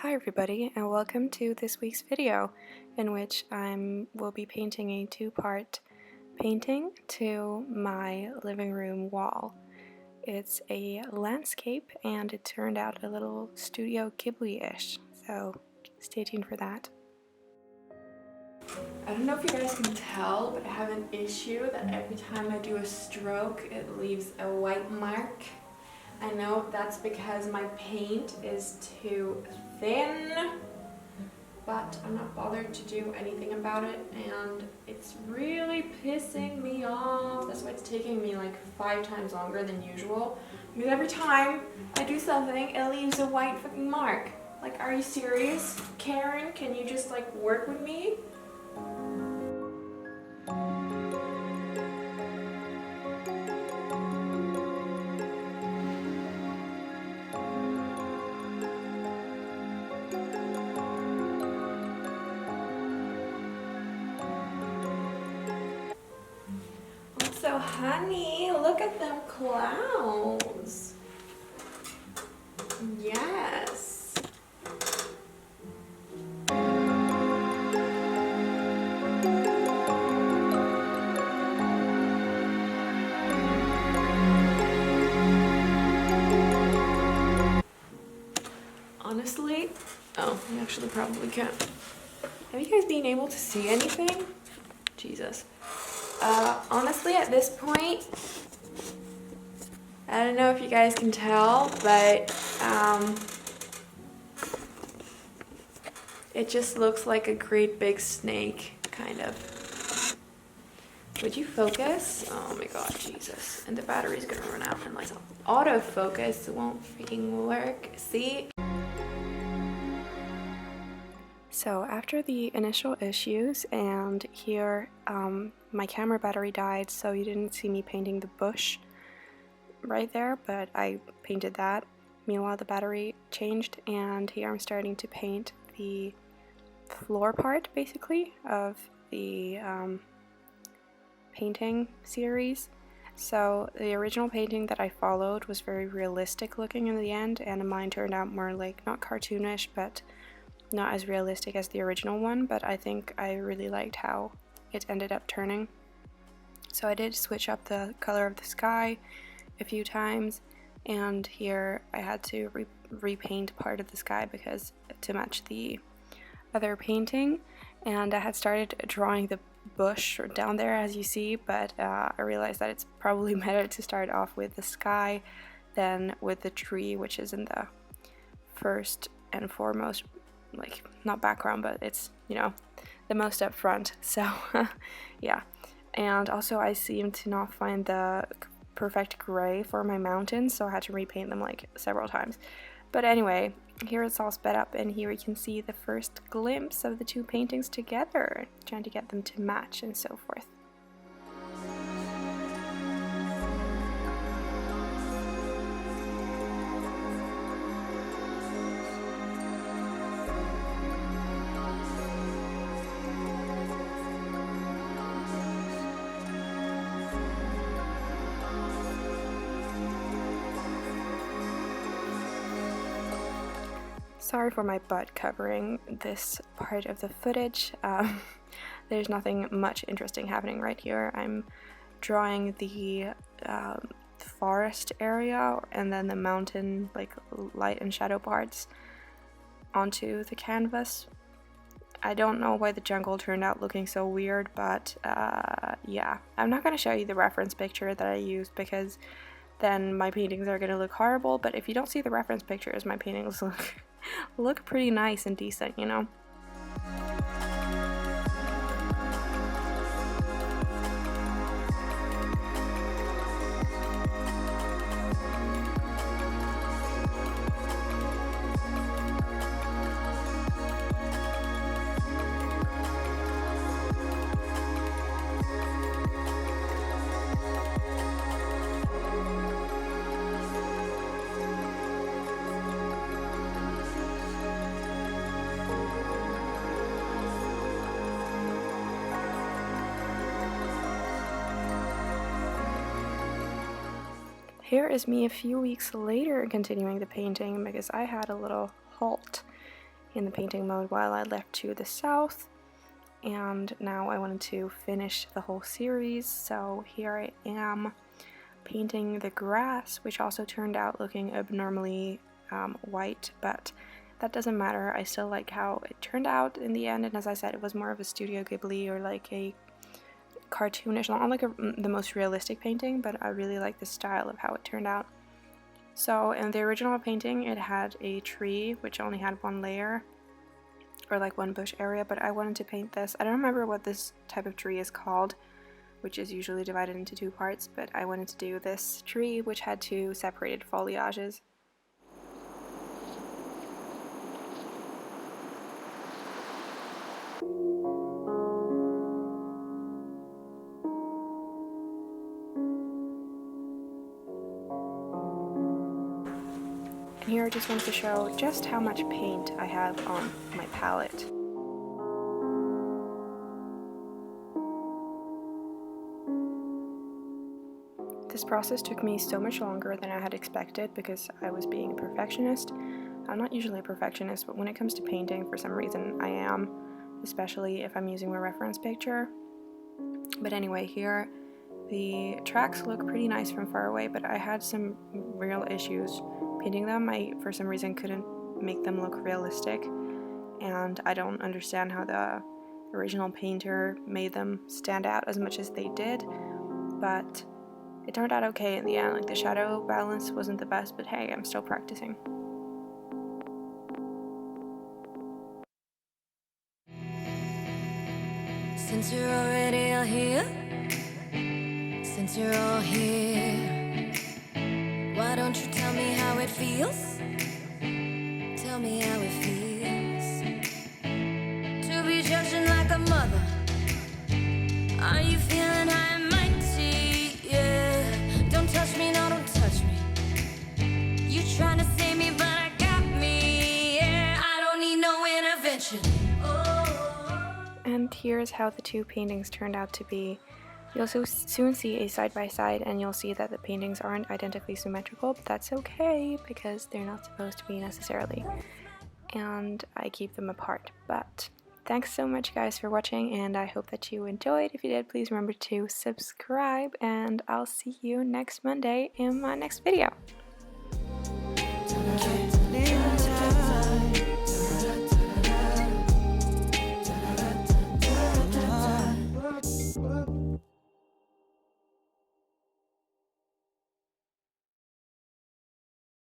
Hi everybody, and welcome to this week's video in which I will be painting a two-part painting to my living room wall. It's a landscape and it turned out a little Studio Ghibli-ish, so stay tuned for that. I don't know if you guys can tell, but I have an issue that every time I do a stroke it leaves a white mark. I know that's because my paint is too thin, but I'm not bothered to do anything about it, and it's really pissing me off. That's why it's taking me like 5 times longer than usual, because every time I do something it leaves a white fucking mark. Like, are you serious? Karen, can you just like work with me? So honey, look at them clouds. Yes. Honestly, oh, you actually probably can't. Have you guys been able to see anything? Jesus. Honestly, at this point, I don't know if you guys can tell, but it just looks like a great big snake, kind of. Would you focus? Oh my god, Jesus. And the battery's gonna run out and like autofocus won't freaking work. See? So after the initial issues, and here my camera battery died, so you didn't see me painting the bush right there, but I painted that. Meanwhile, the battery changed, and here I'm starting to paint the floor part, basically, of the painting series. So the original painting that I followed was very realistic looking in the end, and mine turned out more like, not cartoonish, but not as realistic as the original one, but I think I really liked how it ended up turning. So I did switch up the color of the sky a few times, and here I had to repaint part of the sky because to match the other painting, and I had started drawing the bush down there, as you see, but I realized that it's probably better to start off with the sky than with the tree, which is in the first and foremost, like, not background, but it's, you know, the most up front. So yeah. And also I seem to not find the perfect gray for my mountains, so I had to repaint them like several times. But anyway, here it's all sped up, and here we can see the first glimpse of the two paintings together, trying to get them to match and so forth. Sorry for my butt covering this part of the footage. There's nothing much interesting happening right here. I'm drawing the forest area and then the mountain, like, light and shadow parts onto the canvas. I don't know why the jungle turned out looking so weird, but yeah. I'm not going to show you the reference picture that I used because then my paintings are going to look horrible, but if you don't see the reference pictures, my paintings look pretty nice and decent, you know? Here is me a few weeks later continuing the painting because I had a little halt in the painting mode while I left to the south, and now I wanted to finish the whole series, so here I am painting the grass, which also turned out looking abnormally white, but that doesn't matter. I still like how it turned out in the end, and as I said, it was more of a Studio Ghibli or like a cartoonish, not like the most realistic painting, but I really like the style of how it turned out. So in the original painting it had a tree which only had one layer, or like one bush area, but I wanted to paint this. I don't remember what this type of tree is called, which is usually divided into two parts, but I wanted to do this tree which had two separated foliages. And here I just wanted to show just how much paint I have on my palette. This process took me so much longer than I had expected because I was being a perfectionist. I'm not usually a perfectionist, but when it comes to painting, for some reason I am, especially if I'm using my reference picture. But anyway, here the tracks look pretty nice from far away, but I had some real issues painting them. I, for some reason, couldn't make them look realistic, and I don't understand how the original painter made them stand out as much as they did, but it turned out okay in the end. Like, the shadow balance wasn't the best, but hey, I'm still practicing. Since you're already all here, since you're all here, why don't you tell me how it feels? Tell me how it feels to be judging like a mother. Are you feeling high and mighty? Yeah. Don't touch me, no, don't touch me. You trying to save me, but I got me. Yeah, I don't need no intervention. And here's how the two paintings turned out to be. You'll soon see a side-by-side, and you'll see that the paintings aren't identically symmetrical, but that's okay because they're not supposed to be necessarily. And I keep them apart. But thanks so much guys for watching, and I hope that you enjoyed. If you did, please remember to subscribe, and I'll see you next Monday in my next video.